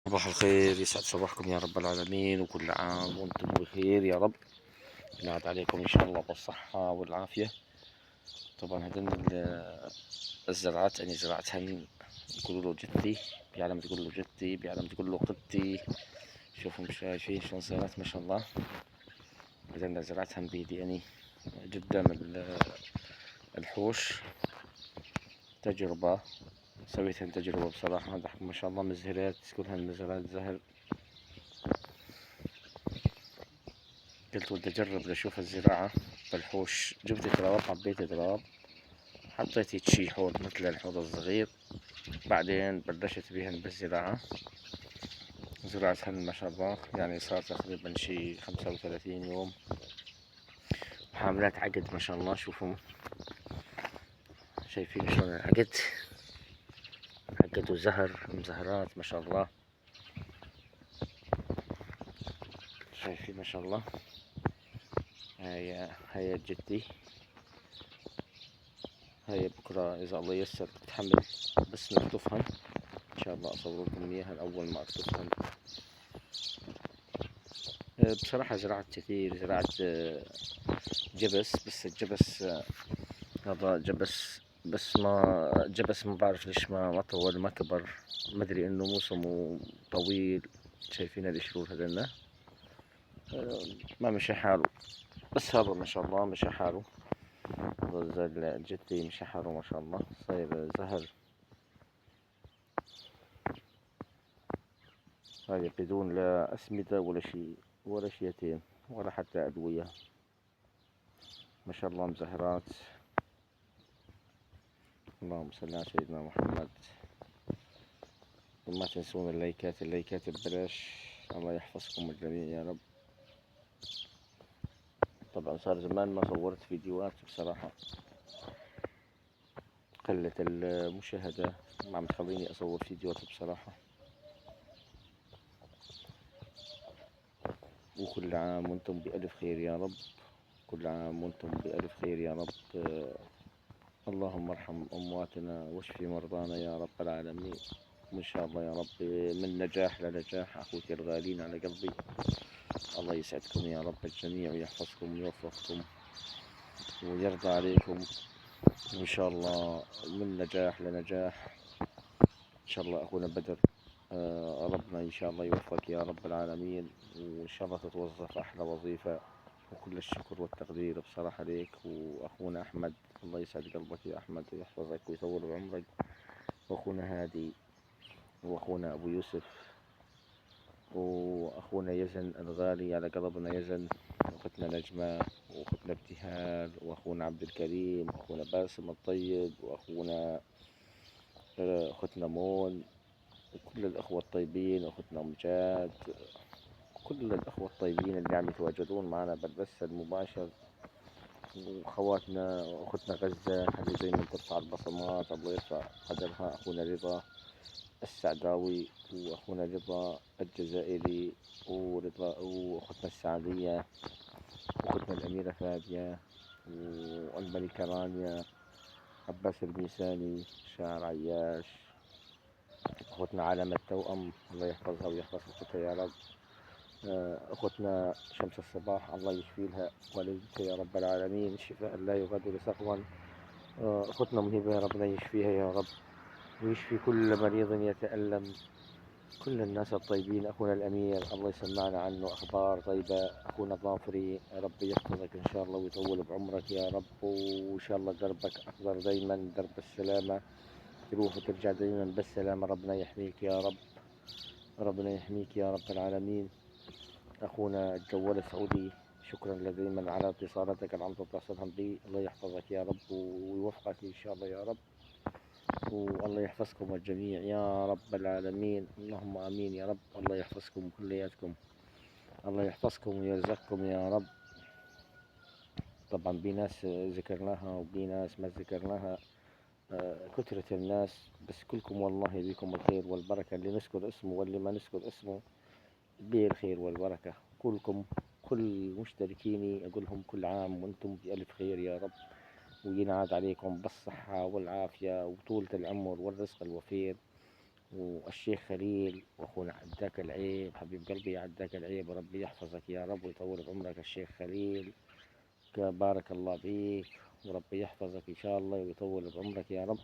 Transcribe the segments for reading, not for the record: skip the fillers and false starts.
صباح الخير، يسعد صباحكم يا رب العالمين، وكل عام وانتم بخير يا رب. ينعاد عليكم ان شاء الله بالصحة والعافية. طبعا هذين الزرعات اني زرعتهن يقولوا له جدي، بيعلم تقول له جدي، بيعلم تقول له قدي. شوفوا شايفين شلون صارت ما شاء الله. هذين زرعتهن بيدي اني قدام الحوش. تجربة سويتهن تجربة بصراحة، ما شاء الله مزهرات، كلهن مزهرات زهر. قلت ودي أجرب لأشوف الزراعة بالحوش. جبت تراب، حبيت تراب، حطيت هيجي حوض مثل الحوض الصغير، بعدين بلشت بيهن بالزراعة. زرعتهن ما شاء الله، يعني صار تقريبا شي 35 يوم، وحاملات عقد ما شاء الله. شوفوا شايفين شلون العقد، عقد وزهر مزهرات ما شاء الله. شايفين ما شاء الله. هاي جدي، هاي بكرة إذا الله ييسر بتحمل بس نقطفهن إن شاء الله، أصور لكم إياها أول ما أقطفهن. بصراحة زرعت كثير، زرعت جبس، بس الجبس هذا جبس، بس ما بعرف ليش ما طول ما كبر. ما ادري انه موسمه طويل. شايفين الشرور هذنا ما مشى حاله، بس هذا ما شاء الله مشى حاله. هذا الجدي مشى حاله ما شاء الله، صاير زهر. هذه بدون لا أسمدة ولا شيء، ولا شيئتين، ولا حتى أدوية، ما شاء الله مزهرات. اللهم صل على سيدنا محمد. وما تنسون اللايكات، اللايكات ببلاش. الله يحفظكم الجميع يا رب. طبعا صار زمان ما صورت فيديوهات بصراحة، قلة المشاهدة ما عم تخليني أصور فيديوهات بصراحة. وكل عام وانتم بألف خير يا رب، كل عام وانتم بألف خير يا رب. اللهم ارحم أمواتنا واشفي مرضانا يا رب العالمين. وإن شاء الله يا رب من نجاح لنجاح. أخوتي الغالين على قلبي، الله يسعدكم يا رب الجميع، ويحفظكم ويوفقكم ويرضى عليكم. وإن شاء الله من نجاح لنجاح. إن شاء الله أخونا بدر، ربنا إن شاء الله يوفقك يا رب العالمين، وإن شاء الله تتوظف أحلى وظيفة. وكل الشكر والتقدير بصراحة ليك. وأخونا أحمد، الله يسعد قلبك يا أحمد ويحفظك ويطول بعمرك. وأخونا هادي، وأخونا أبو يوسف، وأخونا يزن الغالي على قلبنا يزن، وأختنا نجمة، وأختنا ابتهال، وأخونا عبد الكريم، وأخونا باسم الطيب، وأخونا أختنا مون، وكل الأخوة الطيبين، وأختنا أم جاد، كل الأخوة الطيبين اللي عم يتواجدون معنا بالبث المباشر. وأخواتنا وأختنا غزة اللي دايما ترفع البصمات، الله يرفع قدرها. أخونا رضا السعداوي، وأخونا رضا الجزائري، ورضا، وأختنا السعدية، وأختنا الأميرة فادية، والملكة رانيا، عباس الميساني، شاعر عياش، أخوتنا عالم التوأم، الله يحفظها ويحفظ أختها يا رب. أختنا شمس الصباح، الله يشفي لها والدتها يا رب العالمين شفاء لا يغادر سقما. أختنا مهبة، ربنا يشفيها يا رب، ويشفي كل مريض يتألم، كل الناس الطيبين. أخونا الأمير، الله يسمعنا عنه أخبار طيبة. أخونا ظافري، ربي يحفظك إن شاء الله ويطول بعمرك يا رب، وإن شاء الله دربك أخضر دايما، درب السلامة، تروح وترجع دايما بالسلامة. ربنا يحميك يا رب، ربنا يحميك يا رب العالمين. أخونا الجوال السعودي، شكرا دائما على اتصالاتك اللي عم تتصلهم بي. الله يحفظك يا رب ويوفقك إن شاء الله يا رب، والله يحفظكم الجميع يا رب العالمين. اللهم آمين يا رب. الله يحفظكم كلياتكم، الله يحفظكم ويرزقكم يا رب. طبعا بناس ذكرناها وبناس ما ذكرناها، كثرة الناس، بس كلكم والله بكم الخير والبركة، اللي نذكر اسمه واللي ما نذكر اسمه به الخير والبركة. كلكم كل مشتركيني أقولهم كل عام وأنتم بألف خير يا رب، وينعاد عليكم بالصحة والعافية وطولة العمر والرزق الوفير. والشيخ خليل، وأخونا عداك العيب، حبيب قلبي عداك العيب، وربي يحفظك يا رب ويطول بعمرك الشيخ خليل، بارك الله فيك، وربي يحفظك إن شاء الله ويطول بعمرك يا رب.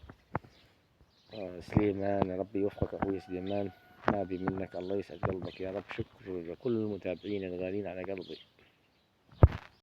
سليمان، ربي يوفقك أخوي سليمان، ما بي منك، الله يسعد قلبك يا رب. شكر لكل المتابعين الغالين على قلبي.